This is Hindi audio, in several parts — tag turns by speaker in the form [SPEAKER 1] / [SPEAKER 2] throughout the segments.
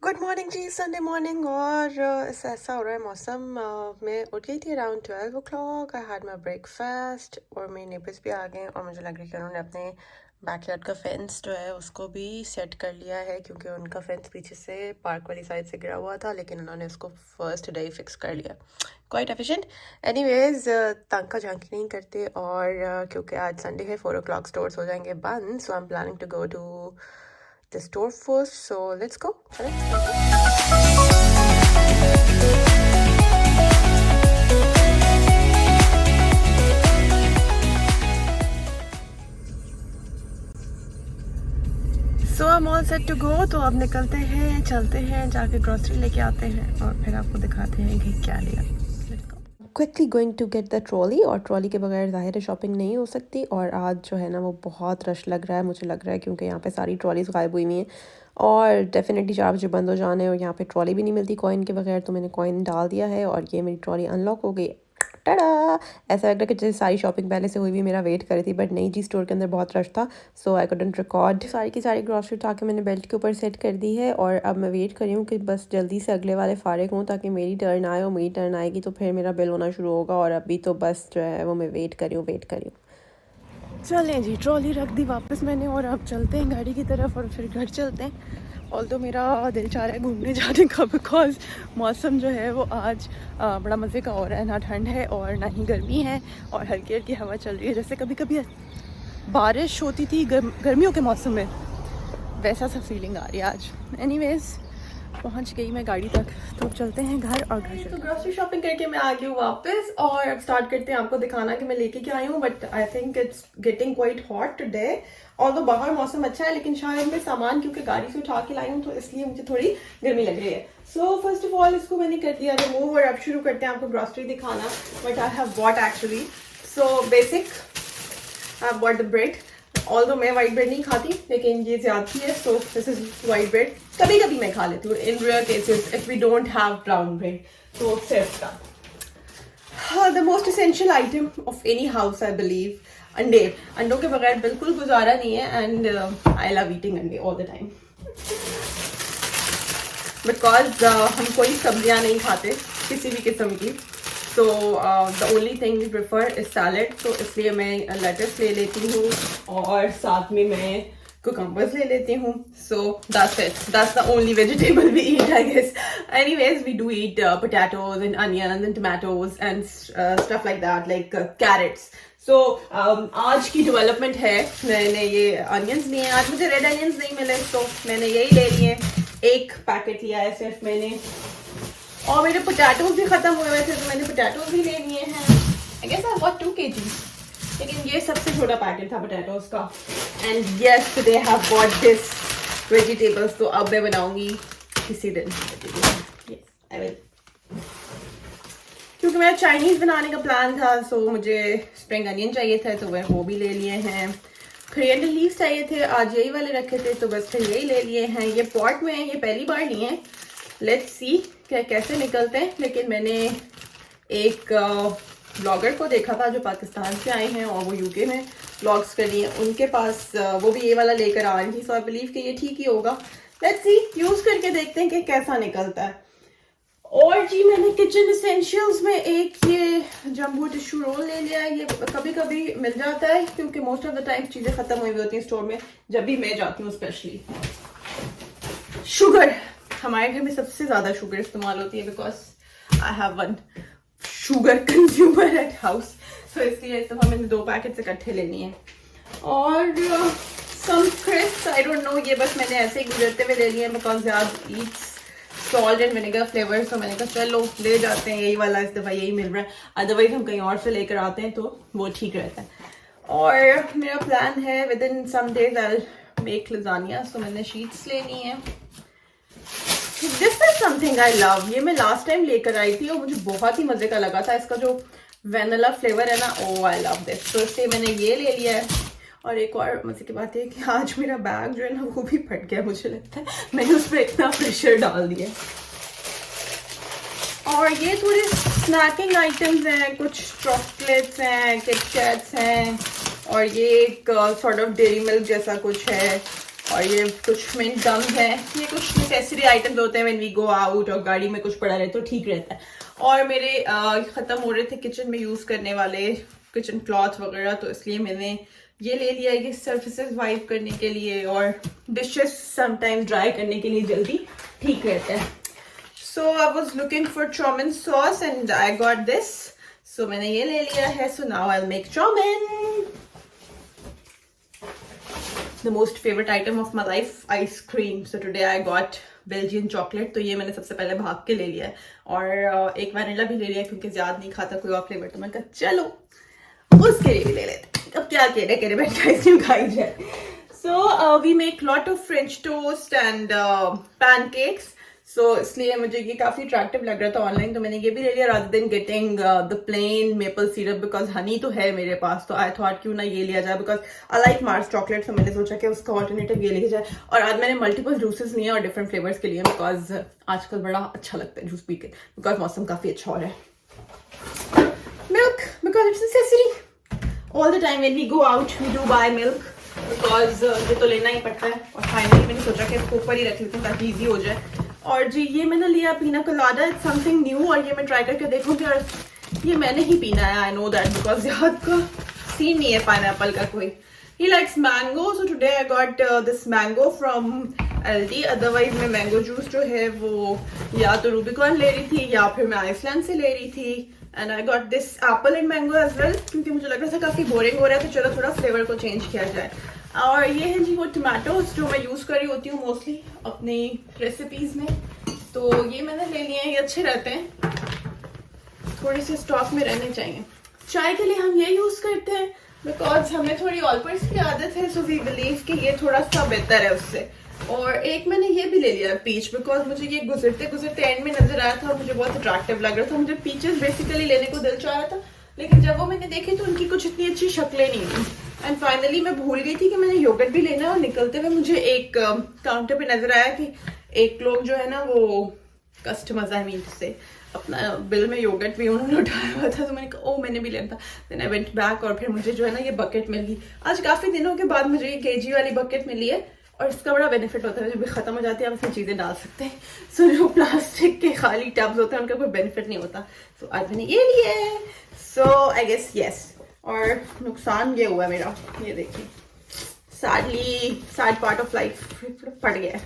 [SPEAKER 1] गुड मॉर्निंग जी, संडे मॉर्निंग। और ऐसा हो रहा है मौसम। मैं उठ गई थी around 12 o'clock। I had my breakfast और मेरे नेबर्स भी आ गए और मुझे लग रहा है कि उन्होंने अपने बैकयार्ड का फेंस जो है उसको भी सेट कर लिया है, क्योंकि उनका फेंस पीछे से पार्क वाली साइड से गिरा हुआ था, लेकिन उन्होंने उसको फर्स्ट डे फिक्स कर लिया। Quite efficient. एनीवेज, तंग का झांकी नहीं करते। और क्योंकि आज संडे है, 4 o'clock स्टोर्स हो जाएंगे बंद, so I am planning to go to the store first. So let's go. So I'm all set to go. तो अब निकलते हैं, चलते हैं, जाके ग्रोसरी लेके आते हैं और फिर आपको दिखाते हैं कि क्या लिया। Quickly going to get the trolley, और ट्रॉली के बगैर ज़ाहिर है शॉपिंग नहीं हो सकती। और आज जो है ना वो बहुत रश लग रहा है, मुझे लग रहा है, क्योंकि यहाँ पे सारी ट्रॉलीज गायब हुई हुई हैं और डेफिनेटली 4 बजे बंद हो जाने हैं और यहाँ पे ट्रॉली भी नहीं मिलती कॉइन के बगैर। तो मैंने कॉइन डाल दिया है और ये मेरी ट्रॉली अनलॉक हो गई। टड़ा! ऐसा लग रहा है कि जैसे सारी शॉपिंग पहले से हुई भी मेरा वेट करी थी, बट नहीं जी, स्टोर के अंदर बहुत रश था, सो आई कुडंट रिकॉर्ड। सारी की सारी ग्रॉसरी उठा के मैंने बेल्ट के ऊपर सेट कर दी है और अब मैं वेट कर रही हूँ कि बस जल्दी से अगले वाले फारिग हूँ ताकि मेरी टर्न आए, और मेरी टर्न आएगी तो फिर मेरा बिल होना शुरू होगा। और अभी तो बस जो है वो मैं वेट कर रही हूँ। चलें जी, ट्रॉली रख दी वापस मैंने और अब चलते हैं गाड़ी की तरफ और फिर घर चलते हैं। ऑल्दो मेरा दिल चाह रहा है घूमने जाने का, बिकॉज मौसम जो है वो आज बड़ा मज़े का हो रहा है। ना ठंड है और ना ही गर्मी है और हल्की हल्की हवा चल रही है, जैसे कभी कभी बारिश होती थी गर्मियों के मौसम में, वैसा सा फीलिंग आ रही है आज। एनीवेज, पहुंच गई मैं गाड़ी तक, तो चलते हैं घर। और घर तो ग्रोसरी शॉपिंग करके मैं आ गई हूँ वापस और अब स्टार्ट करते हैं आपको दिखाना कि मैं लेके क्या आई हूँ। But I think it's getting quite hot today. और तो बाहर मौसम अच्छा है, लेकिन शायद मैं सामान क्योंकि गाड़ी से उठा के लाई हूँ तो इसलिए मुझे थोड़ी गर्मी लग रही है। सो फर्स्ट ऑफ ऑल इसको मैंने कर दिया रिमूव और अब शुरू करते हैं आपको ग्रोसरी दिखाना। But I have bought actually, so basic I have bought the bread. Although मैं वाइट ब्रेड नहीं खाती, लेकिन ये ज्यादती है, so this is white bread. कभी कभी मैं खा लेती हूँ, in rare cases if we don't have brown bread, तो सिर्फ का। The most essential item of any house I believe, अंडे। अंडों के बगैर बिल्कुल गुजारा नहीं है, एंड आई लव ईटिंग अंडे ऑल द टाइम, बिकॉज हम कोई सब्जियां नहीं खाते किसी भी किस्म की। तो the only thing we prefer is salad, तो इसलिए मैं लेटस ले लेती हूँ और साथ में मैं cucumbers ले लेती हूँ. So that's it. That's the only vegetable we eat, I guess. Anyways, we do eat potatoes and onions and tomatoes and stuff like that, like carrots. So आज की डेवलपमेंट है, मैंने ये अनियंस लिए हैं. आज मुझे रेड अनियंस नहीं मिले, तो मैंने यही ले लिए. एक पैकेट लिया है सिर्फ मैंने. और मेरे पोटैटोज भी खत्म हुए हुए थे, तो मैंने पोटैटोज भी ले लिए हैं. I guess I got 2 kg, लेकिन ये सबसे छोटा पैकेट था पोटैटोज का. And yes, today I have got this vegetables. तो अब मैं बनाऊंगी किसी दिन. यस आई विल, क्योंकि मेरा चाइनीज बनाने का प्लान था. सो मुझे स्प्रिंग अनियन चाहिए थे, तो वह वो भी ले लिए हैं. कोरिएंडर लीव्स चाहिए थे, आज यही वाले रखे थे, तो बस फिर यही ले लिए हैं. ये पॉट में है, ये पहली बार लिए हैं. लेट्स सी क्या कैसे निकलते हैं. लेकिन मैंने एक ब्लॉगर को देखा था जो पाकिस्तान से आए हैं और वो यूके में ब्लॉग्स कर रही हैं, उनके पास वो भी ये वाला लेकर आ रही थी. सो आई बिलीव कि ये ठीक ही होगा. लेट्स सी, यूज करके देखते हैं कि कैसा निकलता है. और जी, मैंने किचन एसेंशियल्स में एक ये जम्बो टिश्यू रोल ले लिया है. ये कभी कभी मिल जाता है, क्योंकि मोस्ट ऑफ द टाइम चीजें खत्म हुई होती हैं स्टोर में जब भी मैं जाती हूँ. स्पेशली शुगर, हमारे घर में सबसे ज्यादा शुगर इस्तेमाल होती है, because I have one sugar consumer at house. तो इसलिए इस दफा मैंने 2 पैकेट्स इकट्ठे लेनी है. और सम क्रिस्प्स, आई डोंट नो, ये बस मैंने ऐसे ही गुजरते हुए ले लिए हैं, because that eats salt and vinegar flavour. तो मैंने कहा चलो ले जाते हैं, यही वाला इस दफा यही मिल रहा है. अदरवाइज हम कहीं और से लेकर आते हैं तो वो ठीक रहता है. और मेरा प्लान है within some days I will make lasagna. So मैंने शीट्स लेनी है. This is something I love. ये मैं लास्ट टाइम लेकर आई थी और मुझे बहुत ही मजे का लगा था. इसका जो वेनिला फ्लेवर है ना, ओ आई लव दिस. तो इसलिए मैंने ये ले लिया है. और एक और मजे की बात है कि आज मेरा बैग जो है ना वो भी फट गया, मुझे लगता है. मैंने उस पर इतना प्रेशर डाल दिया. और ये थोड़े स्नैकिंग आइटम्स हैं, कुछ चॉकलेट्स हैं, किटकैट्स हैं, और ये एक सॉर्ट ऑफ डेयरी मिल्क जैसा कुछ है. और ये कुछ मिंट गम है, ये कुछ नेसेसरी आइटम्स होते हैं व्हेन वी गो आउट और गाड़ी में कुछ पड़ा रहे तो ठीक रहता है। और मेरे ख़त्म हो रहे थे किचन में यूज़ करने वाले किचन क्लॉथ वगैरह, तो इसलिए मैंने ये ले लिया ये सर्फेसेस वाइप करने के लिए और डिशेस समटाइम्स ड्राई करने के लिए जल्दी ठीक रहता है। So I was looking for chowmein sauce and I got this, so मैंने ये ले लिया है। So now I will make chowmein. The most favorite item of my life, ice cream. So today I got Belgian chocolate. तो ये मैंने सबसे पहले भाग के ले लिया है और एक वैनिला भी ले लिया क्योंकि ज़्यादा नहीं खाता कोई और फ्लेवर, तो मैं कहा चलो उसके लिए भी ले लेते, अब क्या कहने बैठे आइसक्रीम खाई जाए। So we make lot of French toast and pancakes. सो इसलिए मुझे ये काफ़ी अट्रैक्टिव लग रहा था ऑनलाइन, तो मैंने ये भी ले लिया rather than getting the plain maple syrup, because honey तो है मेरे पास, तो आई थॉट क्यों ना ये लिया जाए, because I like Mars chocolate, तो मैंने सोचा कि उसका ऑल्टरनेटिव ये लिया जाए। और आज मैंने मल्टीपल जूसेस लिए और डिफरेंट फ्लेवर्स के लिए, बिकॉज आजकल बड़ा अच्छा लगता है जूस पी के, बिकॉज मौसम काफ़ी अच्छा हो रहा है। Milk, because it's necessary all the time when we go out we do buy milk, because ये तो लेना ही पड़ता है। और फाइनली मैंने सोचा कि इसको ऊपर ही रख लेते हैं ताकि ईजी हो जाए। और जी ये मैंने लिया पीना कोलाडा, इट्स समथिंग न्यू, और ये मैं ट्राई करके देखूंगी। और ये मैंने ही पीना है, आई नो दैट, बिकॉज यहाँ का सीन नहीं है पाइनएप्पल का कोई। He likes mango, so today I got this mango from Aldi. Otherwise मैं मैंगो जूस जो है वो या तो रूबिकॉन ले रही थी या फिर मैं आइसलैंड से ले रही थी। And I got this apple and mango as well, क्योंकि मुझे लग रहा था काफ़ी बोरिंग हो रहा है, तो चलो थोड़ा फ्लेवर को चेंज किया जाए। और ये है जी वो टमाटोज जो मैं यूज़ कर रही होती हूँ मोस्टली अपनी रेसिपीज़ में, तो ये मैंने ले लिए हैं, ये अच्छे रहते हैं, थोड़े से स्टॉक में रहने चाहिए। चाय के लिए हम ये यूज़ करते हैं बिकॉज हमें थोड़ी ऑलपर्स की आदत है, सो वी बिलीव कि ये थोड़ा सा बेहतर है उससे। और एक मैंने ये भी ले लिया पीच, बिकॉज मुझे ये गुजरते गुजरते एंड में नजर आया था और मुझे बहुत अट्रैक्टिव लग रहा था। मुझे पीचेस बेसिकली लेने को दिल चाह रहा था, लेकिन जब वो मैंने देखी तो उनकी कुछ इतनी अच्छी शक्लें नहीं थी। एंड फाइनली मैं भूल गई थी कि मैंने योगर्ट भी लेना है, और निकलते हुए मुझे एक काउंटर पे नजर आया कि एक लोग जो है ना वो कस्टमर्स आई मीन से अपना बिल में योगर्ट भी उन्होंने उठाया हुआ था, तो मैंने कहा ओ मैंने भी लेना था। देन आई वेंट बैक और फिर मुझे जो है ना ये बकेट मिल गई। आज काफ़ी दिनों के बाद मुझे ये केजी वाली बकेट मिली है, और इसका बड़ा बेनिफिट होता है, जब भी ख़त्म हो जाती है आप इसमें चीज़ें डाल सकते हैं। सो जो प्लास्टिक के खाली टब्स होते हैं उनका कोई बेनिफिट नहीं होता। सो आज मैंने ये लिया है, सो आई गेस यस। और नुकसान ये हुआ है मेरा, ये देखिए सैड पार्ट ऑफ लाइफ पड़ गया है।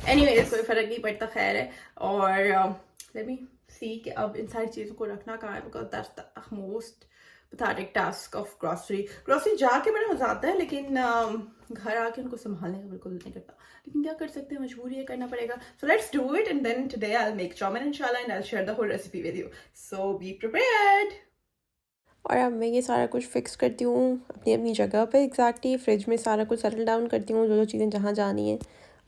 [SPEAKER 1] एनीवेज कोई फ़र्क नहीं पड़ता, खैर है। और लेट मी सी कि अब इन सारी चीज़ों को रखना कहाँ है, because that's the most pathetic task of grocery जाके बड़ा मजा आता है, लेकिन घर आके उनको संभालने का बिल्कुल नहीं करता, लेकिन क्या कर सकते हैं, मजबूरी है, करना पड़ेगा। So let's do it and then today I will make chowmein इंशाल्लाह and I will share the whole recipe with you, so be prepared. और अब मैं ये सारा कुछ फिक्स करती हूँ अपनी अपनी जगह पे एग्जैक्टली, फ्रिज में सारा कुछ सेटल डाउन करती हूँ, जो जो चीज़ें जहाँ जानी है।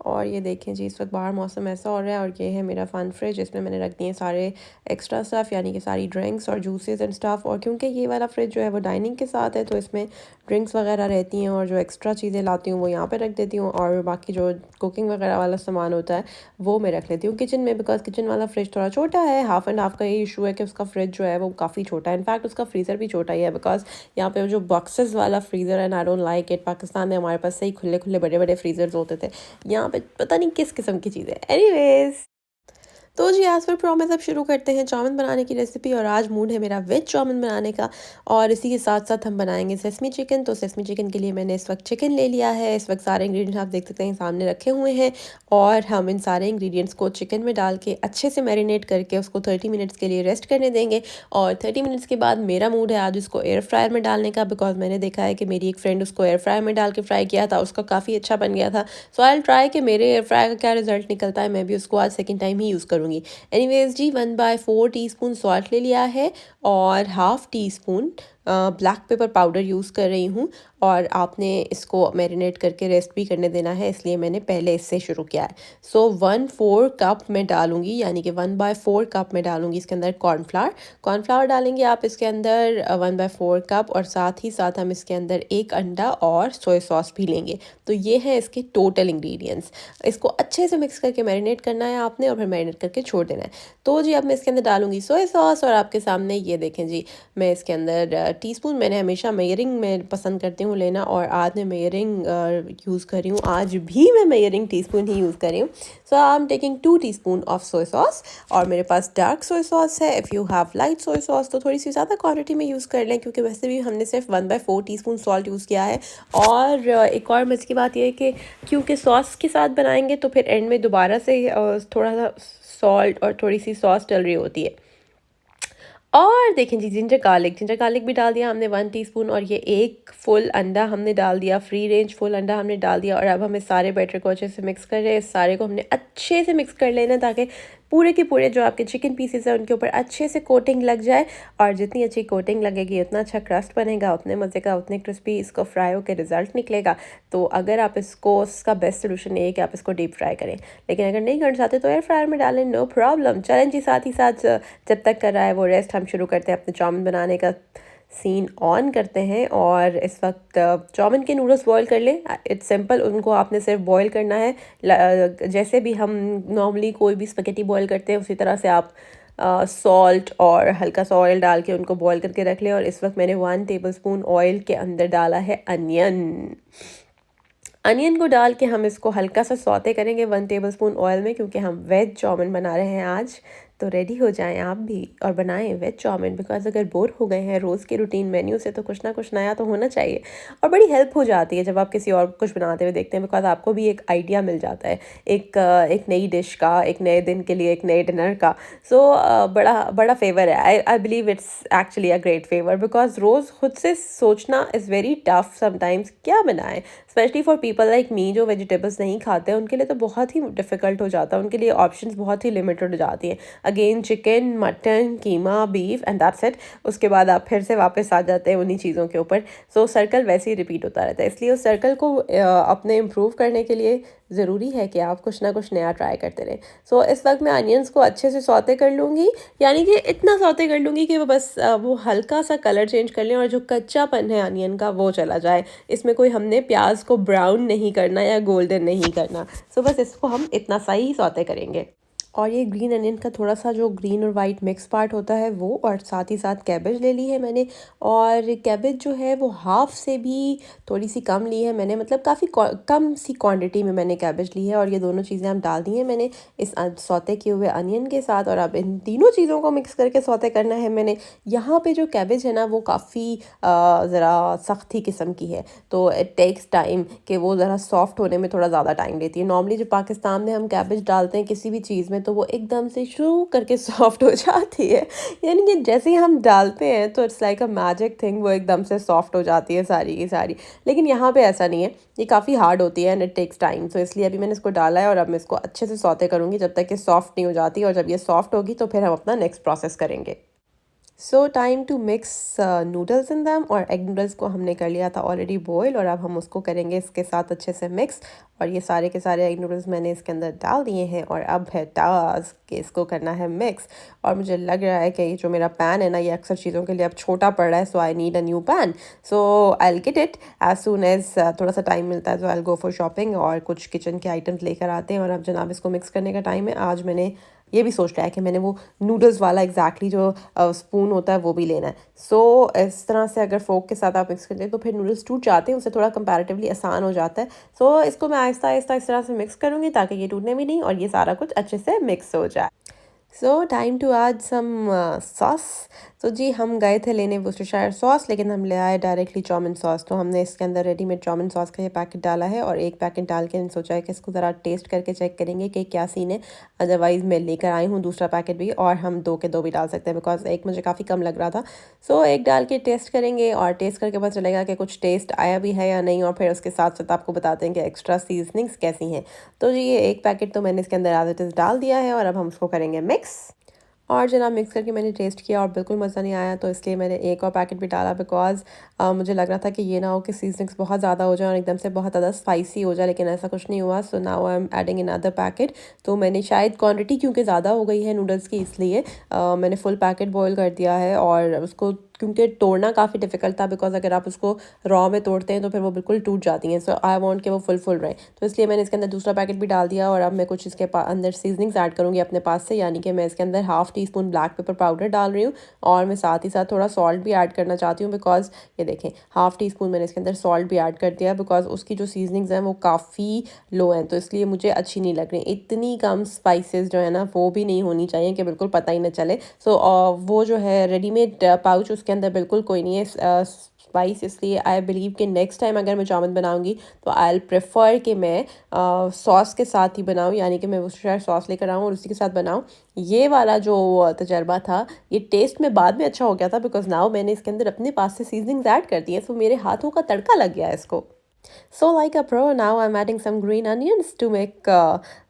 [SPEAKER 1] और ये देखें जी इस वक्त बाहर मौसम ऐसा हो रहा है, और ये है मेरा फ़न फ्रिज, इसमें मैंने रख दिए सारे एक्स्ट्रा स्टफ़, यानी कि सारी ड्रिंक्स और जूसेस एंड स्टफ़। और क्योंकि ये वाला फ्रिज जो है वो डाइनिंग के साथ है, तो इसमें ड्रिंक्स वगैरह रहती हैं, और जो एक्स्ट्रा चीज़ें लाती हूँ वो यहाँ पे रख देती हूँ, और बाकी जो कुकिंग वगैरह वाला सामान होता है वो मैं रख लेती हूँ किचन में, बिकॉज किचन वाला फ्रिज थोड़ा छोटा है। हाफ़ एंड हाफ़ का ये इशू है कि उसका फ्रिज जो है वो काफ़ी छोटा है, इनफैक्ट उसका फ्रीज़र भी छोटा ही है, बिकॉज यहाँ पे जो बॉक्सेस वाला फ्रीज़र है, I don't like it. Pakistan में हमारे पास सही खुले खुले बड़े बड़े फ्रीज़र्स होते थे, यहाँ पे पता नहीं किस किस्म की चीज़ है। एनीवेज तो जी एज़ पर प्रॉमिस अब शुरू करते हैं चाउमीन बनाने की रेसिपी, और आज मूड है मेरा वेज चाउमीन बनाने का, और इसी के साथ साथ हम बनाएंगे सेसमी चिकन। तो सेसमी चिकन के लिए मैंने इस वक्त चिकन ले लिया है, इस वक्त सारे इंग्रेडिएंट्स आप देख सकते हैं सामने रखे हुए हैं, और हम इन सारे इंग्रेडिएंट्स को चिकन में डाल के अच्छे से मैरिनेट करके उसको 30 मिनट्स के लिए रेस्ट करने देंगे। और 30 मिनट्स के बाद मेरा मूड है आज उसको एयर फ्रायर में डालने का, बिकॉज मैंने देखा है कि मेरी एक फ्रेंड उसको एयर फ्रायर में डाल के फ्राई किया था, उसका काफ़ी अच्छा बन गया था। सो आई विल ट्राई कि मेरे एयर फ्रायर का क्या रिजल्ट निकलता है, मैं भी उसको आज सेकेंड टाइम ही यूज़ करूँगी। एनीवेज जी 1/4 टीस्पून सॉल्ट ले लिया है, और half tea spoon black pepper powder use कर रही हूँ। और आपने इसको मैरिनेट करके रेस्ट भी करने देना है, इसलिए मैंने पहले इससे शुरू किया है। सो 1/4 कप मैं डालूँगी, यानी कि 1/4 कप मैं डालूँगी इसके अंदर कॉर्नफ्लावर डालेंगे आप इसके अंदर 1/4 कप, और साथ ही साथ हम इसके अंदर एक अंडा और सोया सॉस भी लेंगे। तो ये है इसके टोटल इंग्रेडिएंट्स। इसको अच्छे से मिक्स करके मैरिनेट करना है आपने, और फिर मैरिनेट करके छोड़ देना है। तो जी अब मैं इसके अंदर डालूँगी सोया सॉस, और आपके सामने ये देखें जी मैं इसके अंदर टीस्पून मैंने हमेशा मेजरिंग में पसंद करती हूँ लेना, और आज मैं मेजरिंग यूज़ कर रही हूँ, आज भी मैं मेजरिंग टीस्पून ही यूज़ कर रही हूँ। So I am taking 2 teaspoon of soya sauce, और मेरे पास डार्क सोया सॉस है। If you have light soya sauce तो थोड़ी सी ज़्यादा क्वांटिटी में यूज़ कर लें, क्योंकि वैसे भी हमने सिर्फ 1/4 टीस्पून सॉल्ट यूज़ किया है। और एक और मज़े की बात यह है कि क्योंकि सॉस के साथ बनाएंगे तो फिर एंड में दोबारा से थोड़ा सा सॉल्ट और थोड़ी सी सॉस डल रही होती है। और देखें जी, जिंजर गार्लिक भी डाल दिया हमने 1 टीस्पून, और ये एक फुल अंडा हमने डाल दिया, फ्री रेंज फुल अंडा हमने डाल दिया। और अब हम इस सारे बैटर को अच्छे से मिक्स कर रहे हैं। इस सारे को हमने अच्छे से मिक्स कर लेना, ताकि पूरे के पूरे जो आपके चिकन पीसेस हैं उनके ऊपर अच्छे से कोटिंग लग जाए। और जितनी अच्छी कोटिंग लगेगी उतना अच्छा क्रस्ट बनेगा, उतने मज़े का, उतने क्रिस्पी इसको फ्राई होकर रिजल्ट निकलेगा। तो अगर आप इसको, उसका बेस्ट सोल्यूशन ये है कि आप इसको डीप फ्राई करें, लेकिन अगर नहीं करना चाहते तो एयर फ्रायर में डालें, नो प्रॉब्लम। चलें जी, साथ ही साथ जब तक कर रहा है वो रेस्ट, हम शुरू करते हैं अपने चाउमीन बनाने का सीन ऑन करते हैं। और इस वक्त चाउमीन के नूडल्स बॉईल कर लें। इट्स सिंपल, उनको आपने सिर्फ बॉईल करना है, जैसे भी हम नॉर्मली कोई भी स्पैगेटी बॉईल करते हैं उसी तरह से आप सॉल्ट और हल्का सा ऑयल डाल के उनको बॉईल करके रख लें। और इस वक्त मैंने 1 टेबलस्पून ऑयल के अंदर डाला है अनियन को डाल के हम इसको हल्का सा सौते करेंगे 1 टेबलस्पून ऑयल में, क्योंकि हम वेज चाउमीन बना रहे हैं आज। तो रेडी हो जाएं आप भी और बनाएं वेज चाउमीन, बिकॉज अगर बोर हो गए हैं रोज़ के रूटीन मेन्यू से तो कुछ ना कुछ नया तो होना चाहिए। और बड़ी हेल्प हो जाती है जब आप किसी और कुछ बनाते हुए देखते हैं, बिकॉज आपको भी एक आइडिया मिल जाता है एक नई डिश का, एक नए दिन के लिए, एक नए डिनर का। सो बड़ा फेवर है। I believe it's actually a great favour, because रोज़ खुद से सोचना इज़ वेरी टफ समटाइम्स क्या बनाएं, specially for people like me जो वेजिटेबल्स नहीं खाते हैं, उनके लिए तो बहुत ही डिफ़िकल्ट हो जाता है, उनके लिए ऑप्शंस बहुत ही लिमिटेड हो जाती हैं। Again chicken, mutton, keema, beef and that's it. उसके बाद आप फिर से वापस आ जाते हैं उन्हीं चीज़ों के ऊपर। सो सर्कल वैसे ही रिपीट होता रहता है। इसलिए उस सर्कल को अपने इम्प्रूव करने के लिए ज़रूरी है कि आप कुछ ना कुछ नया ट्राई करते रहें। सो इस वक्त मैं अनियंस को अच्छे से सौते कर लूँगी, यानी कि इतना सौते कर लूँगी कि वो बस वो हल्का सा कलर चेंज कर लें और जो कच्चापन है अनियन का वो चला जाए। इसमें कोई हमने प्याज को ब्राउन नहीं करना या गोल्डन नहीं करना। सो बस इसको हम इतना सा ही सौते करेंगे। और ये ग्रीन अनियन का थोड़ा सा जो ग्रीन और वाइट मिक्स पार्ट होता है वो, और साथ ही साथ कैबेज ले ली है मैंने। और कैबेज जो है वो हाफ़ से भी थोड़ी सी कम ली है मैंने, मतलब काफ़ी कम सी क्वांटिटी में मैंने कैबेज ली है। और ये दोनों चीज़ें हम डाल दी हैं मैंने इस सौते किए हुए अनियन के साथ। और अब इन तीनों चीज़ों को मिक्स करके सौते करना है मैंने। यहाँ पे जो कैबेज है ना वो काफ़ी ज़रा सख्ती किस्म की है, तो इट टेक्स टाइम कि वो ज़रा सॉफ्ट होने में थोड़ा ज़्यादा टाइम लेती है। नॉर्मली जो पाकिस्तान में हम कैबेज डालते हैं किसी भी चीज़ में तो वो एकदम से शुरू करके सॉफ्ट हो जाती है, यानी कि जैसे ही हम डालते हैं तो it's like a magic thing, वो एकदम से सॉफ्ट हो जाती है सारी की सारी। लेकिन यहाँ पे ऐसा नहीं है, ये काफ़ी हार्ड होती है एंड इट टेक्स टाइम। सो इसलिए अभी मैंने इसको डाला है और अब मैं इसको अच्छे से सौते करूँगी जब तक कि सॉफ्ट नहीं हो जाती। और जब ये सॉफ्ट होगी तो फिर हम अपना नेक्स्ट प्रोसेस करेंगे। So time to mix noodles in them. और एग नूडल्स को हमने कर लिया था ऑलरेडी बॉयल, और अब हम उसको करेंगे इसके साथ अच्छे से मिक्स। और ये सारे के सारे एग नूडल्स मैंने इसके अंदर डाल दिए हैं, और अब है टास्क कि इसको करना है मिक्स। और मुझे लग रहा है कि ये जो मेरा पैन है ना ये अक्सर चीज़ों के लिए अब छोटा पड़ रहा है, so I need a new pan. So I will get it as soon as थोड़ा सा टाइम मिलता है, तो I will go for shopping और कुछ किचन के आइटम्स लेकर आते हैं। और अब जनाब इसको मिक्स करने का टाइम है। आज मैंने ये भी सोच रहा है कि मैंने वो नूडल्स वाला एग्जैक्टली जो स्पून होता है वो भी लेना है। सो इस तरह से अगर फोक के साथ आप मिक्स करते हैं तो फिर नूडल्स टूट जाते हैं, उससे थोड़ा कंपैरेटिवली आसान हो जाता है। सो इसको मैं आहिस्ता आहिस्ता इस तरह से मिक्स करूँगी ताकि ये टूटने भी नहीं और ये सारा कुछ अच्छे से मिक्स हो जाए। So time to add some sauce. तो जी हम गए थे लेने वुस्टरशायर सॉस, लेकिन हम ले आए डायरेक्टली चाउमिन सॉस। तो हमने इसके अंदर रेडीमेड चाउमिन सॉस का ये पैकेट डाला है, और एक पैकेट डाल के सोचा है कि इसको ज़रा टेस्ट करके चेक करेंगे कि क्या सीन है। अदरवाइज़ मैं लेकर आई हूँ दूसरा पैकेट भी, और हम 2 के 2 भी डाल सकते हैं, बिकॉज एक मुझे काफ़ी कम लग रहा था। सो एक डाल के टेस्ट करेंगे, और टेस्ट करके पता चलेगा कि कुछ टेस्ट आया भी है या नहीं, और फिर उसके साथ साथ आपको बताते हैं कि एक्स्ट्रा सीजनिंग्स कैसी हैं। तो जी ये एक पैकेट तो मैंने इसके अंदर एज इट इज़ डाल दिया है, और अब हम उसको करेंगे मिक्स। और जनाब मिक्स करके मैंने टेस्ट किया और बिल्कुल मज़ा नहीं आया, तो इसलिए मैंने एक और पैकेट भी डाला, बिकॉज मुझे लग रहा था कि ये ना हो कि सीजनिंग्स बहुत ज़्यादा हो जाए और एकदम से बहुत ज़्यादा स्पाइसी हो जाए, लेकिन ऐसा कुछ नहीं हुआ। सो now I am adding in other packet. तो मैंने शायद क्वांटिटी क्योंकि ज़्यादा हो गई है नूडल्स की, इसलिए मैंने फुल पैकेट बॉयल कर दिया है, और उसको क्योंकि तोड़ना काफ़ी डिफिकल्ट था, बिकॉज अगर आप उसको रॉ में तोड़ते हैं तो फिर वो बिल्कुल टूट जाती हैं। सो आई वांट कि वो फुल रहे, तो इसलिए मैंने इसके अंदर दूसरा पैकेट भी डाल दिया। और अब मैं कुछ इसके अंदर सीजनिंग्स ऐड करूँगी अपने पास से, यानी कि मैं इसके अंदर half tea spoon black pepper powder डाल रही हूँ, और मैं साथ ही साथ थोड़ा सॉल्ट भी ऐड करना चाहती हूँ, बिकॉज ये देखें हाफ़ टी स्पून मैंने इसके अंदर सॉल्ट भी ऐड कर दिया, बिकॉज उसकी जो सीजनिंग्स हैं वो काफ़ी लो हैं, तो इसलिए मुझे अच्छी नहीं लग रही। इतनी कम स्पाइसेस जो है ना वो भी नहीं होनी चाहिए कि बिल्कुल पता ही ना चले। सो वो जो है रेडीमेड पाउच उसके अंदर बिल्कुल कोई नहीं है स्पाइस, इसलिए आई बिलीव कि नेक्स्ट टाइम अगर मैं चाउमीन बनाऊंगी तो आई प्रेफर कि मैं सॉस के साथ ही बनाऊं, यानी कि मैं वो शायद सॉस लेकर आऊँ और उसी के साथ बनाऊं। ये वाला जो तजर्बा था ये टेस्ट में बाद में अच्छा हो गया था, बिकॉज नाउ मैंने इसके अंदर अपने पास से सीजनिंग्स ऐड कर दिए, सो मेरे हाथों का तड़का लग गया है इसको। So like a pro, now I'm adding some green onions to make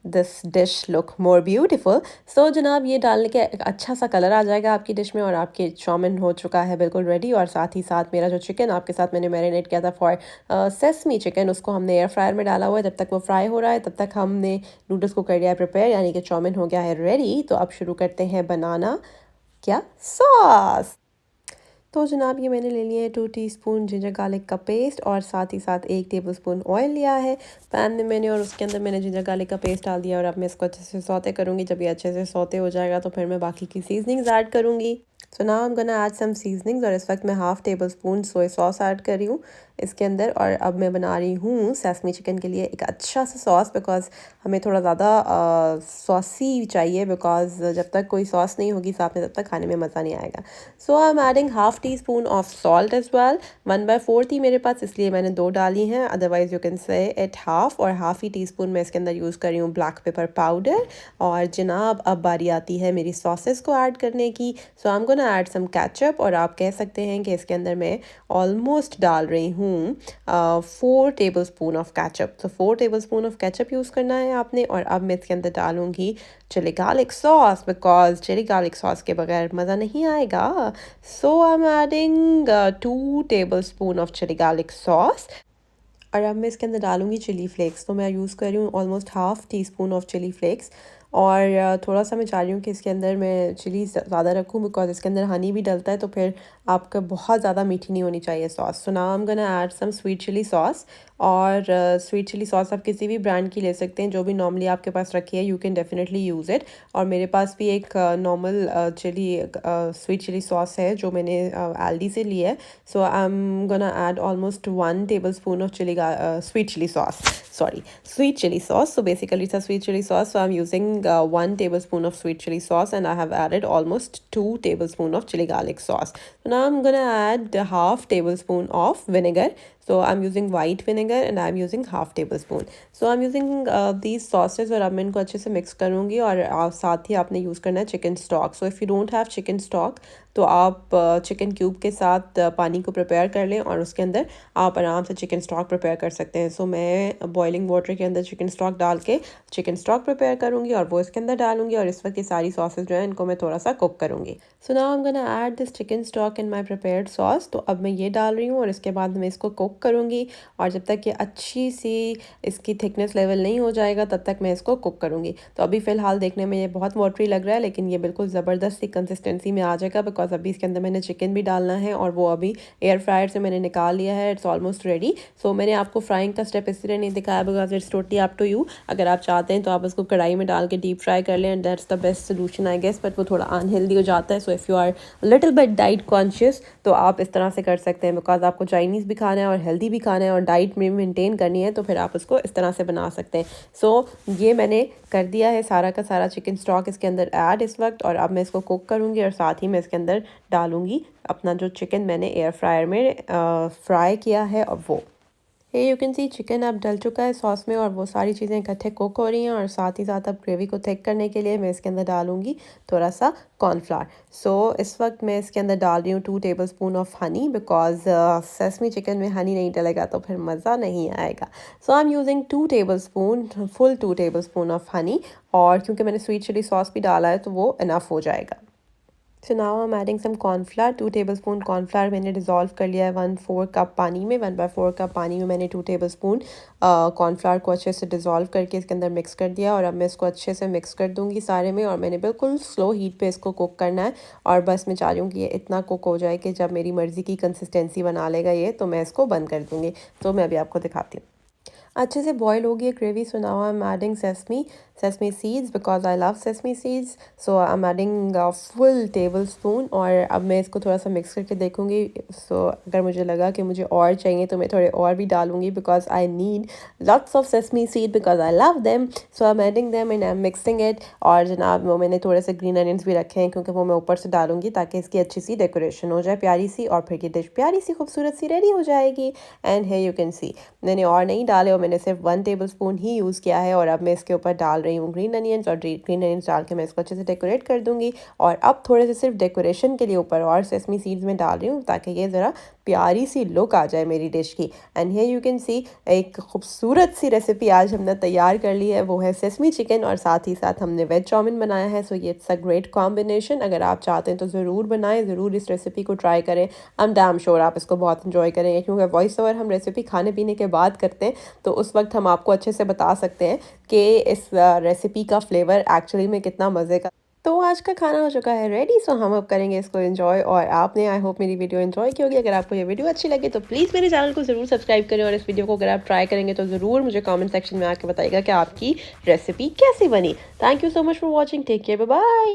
[SPEAKER 1] this dish look more beautiful. So जनाब ये डालने के एक अच्छा सा कलर आ जाएगा आपकी डिश में, और आपके चाउमीन हो चुका है बिल्कुल रेडी। और साथ ही साथ मेरा जो चिकन आपके साथ मैंने मैरिनेट किया था फॉर सेसमी चिकन, उसको हमने एयर फ्रायर में डाला हुआ है। जब तक वो फ्राई हो रहा है तब तक हमने नूडल्स को कर लिया है प्रिपेयर, यानी कि चाउमीन हो गया है रेडी। तो अब शुरू करते हैं बनाना क्या सॉस। तो जनाब ये मैंने ले लिया है 2 टीस्पून जिंजर गार्लिक का पेस्ट, और साथ ही साथ 1 टेबलस्पून ऑयल लिया है पैन में मैंने, और उसके अंदर मैंने जिंजर गार्लिक का पेस्ट डाल दिया। और अब मैं इसको अच्छे से सौते करूँगी। जब ये अच्छे से सौते हो जाएगा तो फिर मैं बाकी की सीजनिंग्स ऐड करूँगी। So now I am gonna add some seasonings, और इस वक्त मैं half tablespoon soya sauce add कर रही हूँ इसके अंदर। और अब मैं बना रही हूँ सेसमी चिकन के लिए एक अच्छा सा सॉस, बिकॉज हमें थोड़ा ज़्यादा सॉसी चाहिए, बिकॉज जब तक कोई सॉस नहीं होगी साथ में तब तक खाने में मज़ा नहीं आएगा। So I am adding half teaspoon of salt as well. 1/4 थी मेरे पास, इसलिए मैंने 2 डाली हैं, otherwise you can say it half. और हाफ़ ही टी स्पून मैं इसके अंदर यूज़ कर रही हूँ ब्लैक पेपर पाउडर। और जनाब अब बारी आती है मेरी सॉसेस को ऐड करने की। So I am gonna add some ketchup, और आप कह सकते हैं कि इसके अंदर मैं ऑलमोस्ट डाल रही हूँ 4 टेबल स्पून ऑफ केचप। तो 4 tablespoon of ketchup use करना है आपने। और अब मैं इसके अंदर डालूंगी chilli garlic sauce, because chilli garlic sauce के बगैर मज़ा नहीं आएगा। So I am adding 2 tablespoon of chilli garlic sauce. और अब मैं इसके अंदर डालूंगी चिली फ्लेक्स। तो मैं यूज़ कर रही हूँ almost half teaspoon of chilli flakes. और थोड़ा सा मैं चाह रही हूँ कि इसके अंदर मैं चिली ज़्यादा रखूँ, बिकॉज इसके अंदर हनी भी डलता है, तो फिर आपका बहुत ज़्यादा मीठी नहीं होनी चाहिए sauce. So now I am gonna add some sweet chilli sauce. और स्वीट चिली सॉस आप किसी भी ब्रांड की ले सकते हैं, जो भी नॉर्मली आपके पास रखी है, you can definitely use it. और मेरे पास भी एक नॉर्मल स्वीट चिली सॉस है जो मैंने एल्डी से ली है। So I am gonna add almost 1 tablespoon of sweet chili sauce. Sorry, sweet chili sauce. So basically it's a sweet chili sauce. So I'm using 1 tablespoon of sweet chili sauce, and I have added almost 2 tablespoon of chili garlic sauce. So now I'm gonna add half tablespoon of vinegar. So I'm using white vinegar and I'm using half tablespoon. So I'm using these sauces, और अब मैं इनको अच्छे से मिक्स करूँगी। और साथ ही आपने यूज़ करना है chicken stock. So if you don't have chicken stock तो आप चिकन क्यूब के साथ पानी को प्रिपेयर कर लें, और उसके अंदर आप आराम से चिकन स्टॉक प्रिपेयर कर सकते हैं। सो मैं बॉइलिंग वाटर के अंदर चिकन स्टॉक डाल के चिकन स्टॉक प्रिपेयर करूँगी और वो इसके अंदर डालूंगी। और इस वक्त ये सारी सॉसेस जो है इनको मैं थोड़ा सा कुक करूँगी। So now I am gonna add this chicken stock in my prepared sauce. तो अब मैं ये डाल रही हूँ और इसके बाद मैं इसको कुक करूँगी। और जब तक ये अच्छी सी इसकी थिकनेस लेवल नहीं हो जाएगा तब तक मैं इसको कुक करूँगी। तो अभी फ़िलहाल देखने में ये बहुत वाटरी लग रहा है, लेकिन ये बिल्कुल ज़बरदस्त सी कंसिस्टेंसी में आ जाएगा, बिकॉज अभी इसके अंदर मैंने चिकन भी डालना है और वो अभी एयर फ्रायर से मैंने निकाल लिया है। It's almost ready. सो मैंने आपको फ्राइंग का स्टेप इसलिए नहीं दिखाया because it's totally up to you. अगर आप चाहते हैं तो आप उसको कढ़ाई में डाल के डीप फ्राई कर लें, and that's the best solution I guess, but वो थोड़ा अनहेल्दी हो जाता है। So if you are little bit diet conscious तो आप इस तरह से कर सकते हैं, बिकॉज आपको चाइनीज़ भी खाना है और हेल्दी भी खाना है और डाइट में मेंटेन करनी है, तो फिर आप उसको इस तरह से बना सकते हैं। सो ये मैंने कर दिया है सारा का सारा चिकन स्टॉक इसके अंदर ऐड इस वक्त। और अब मैं इसको कुक करूँगी और साथ ही मैं इसके अंदर डालूँगी अपना जो चिकन मैंने एयर फ्रायर में फ्राई किया है। अब वो यू कैन सी चिकन अब डल चुका है सॉस में, और वो सारी चीज़ें इकट्ठे कुक हो रही हैं। और साथ ही साथ अब ग्रेवी को थिक करने के लिए मैं इसके अंदर डालूंगी थोड़ा सा कॉर्नफ्लावर। सो इस वक्त मैं इसके अंदर डाल रही हूँ 2 tablespoon of honey, because sesame chicken में हनी नहीं डलेगा तो फिर मज़ा नहीं आएगा। So I am using 2 tablespoon, full 2 tablespoon of honey. और क्योंकि मैंने स्वीट चिली सॉस भी डाला है तो वो इनफ हो जाएगा। So now I am adding some cornflour, 2 tablespoon cornflour मैंने डिज़ोल्व कर लिया है 1/4 कप पानी में। 1/4 कप पानी में मैंने 2 टेबलस्पून कॉर्नफ्लावर को अच्छे से डिज़ोल्व करके इसके अंदर मिक्स कर दिया और अब मैं इसको अच्छे से मिक्स कर दूँगी सारे में, और मैंने बिल्कुल स्लो हीट पे इसको कुक करना है। और बस मैं चाह रही हूँ कि ये इतना कुक हो जाए कि जब मेरी मर्ज़ी की कंसिस्टेंसी बना लेगा ये, तो मैं इसको बंद कर दूँगी। तो मैं अभी आपको दिखाती हूँ। अच्छे से बॉईल हो गई है gravy, so now I am adding sesame seeds because I love sesame seeds. So I am adding full table spoon, और अब मैं इसको थोड़ा सा मिक्स करके देखूंगी। सो अगर मुझे लगा कि मुझे और चाहिए तो मैं थोड़े और भी डालूंगी, because I need lots of sesame seed because I love them. So I am adding them and I am mixing it. और जनाब वो मैंने थोड़े से ग्रीन अनियंस भी रखे हैं क्योंकि वो मैं ऊपर से डालूंगी ताकि इसकी अच्छी सी डेकोरेशन हो जाए प्यारी सी, और फिर ये डिश प्यारी सी खूबसूरत सी रेडी हो जाएगी। एंड है यू कैन सी मैंने और नहीं डाले, और मैंने सिर्फ 1 टेबलस्पून ही यूज़ किया है। और अब मैं इसके ऊपर डाल रही हूँ ग्रीन अनियंस, और ग्रीन अनियंस डाल के मैं इसको अच्छे से डेकोरेट कर दूँगी। और अब थोड़े से सिर्फ डेकोरेशन के लिए ऊपर और सेसमी सीड्स में डाल रही हूँ ताकि ये ज़रा प्यारी सी लुक आ जाए मेरी डिश की। And here you can see एक खूबसूरत सी रेसिपी आज हमने तैयार कर ली है, वो है सेसमी चिकन, और साथ ही साथ हमने वेज चाउमिन बनाया है। सो ये इट्स अ ग्रेट कॉम्बिनेशन। अगर आप चाहते हैं तो ज़रूर बनाएं, ज़रूर इस रेसिपी को ट्राई करें। आई एम डैम श्योर आप इसको बहुत इंजॉय करेंगे, क्योंकि वॉइस ओवर हम रेसिपी खाने पीने के बाद करते हैं, तो उस वक्त हम आपको अच्छे से बता सकते हैं कि इस रेसिपी का फ्लेवर एक्चुअली में कितना मज़े का। तो आज का खाना हो चुका है रेडी, सो हम अब करेंगे इसको एंजॉय। और आपने आई होप मेरी वीडियो एंजॉय की होगी। अगर आपको ये वीडियो अच्छी लगी तो प्लीज़ मेरे चैनल को ज़रूर सब्सक्राइब करें, और इस वीडियो को अगर आप ट्राई करेंगे तो ज़रूर मुझे कमेंट सेक्शन में आके बताइएगा कि आपकी रेसिपी कैसी बनी। Thank you so much for watching, take care, bye bye.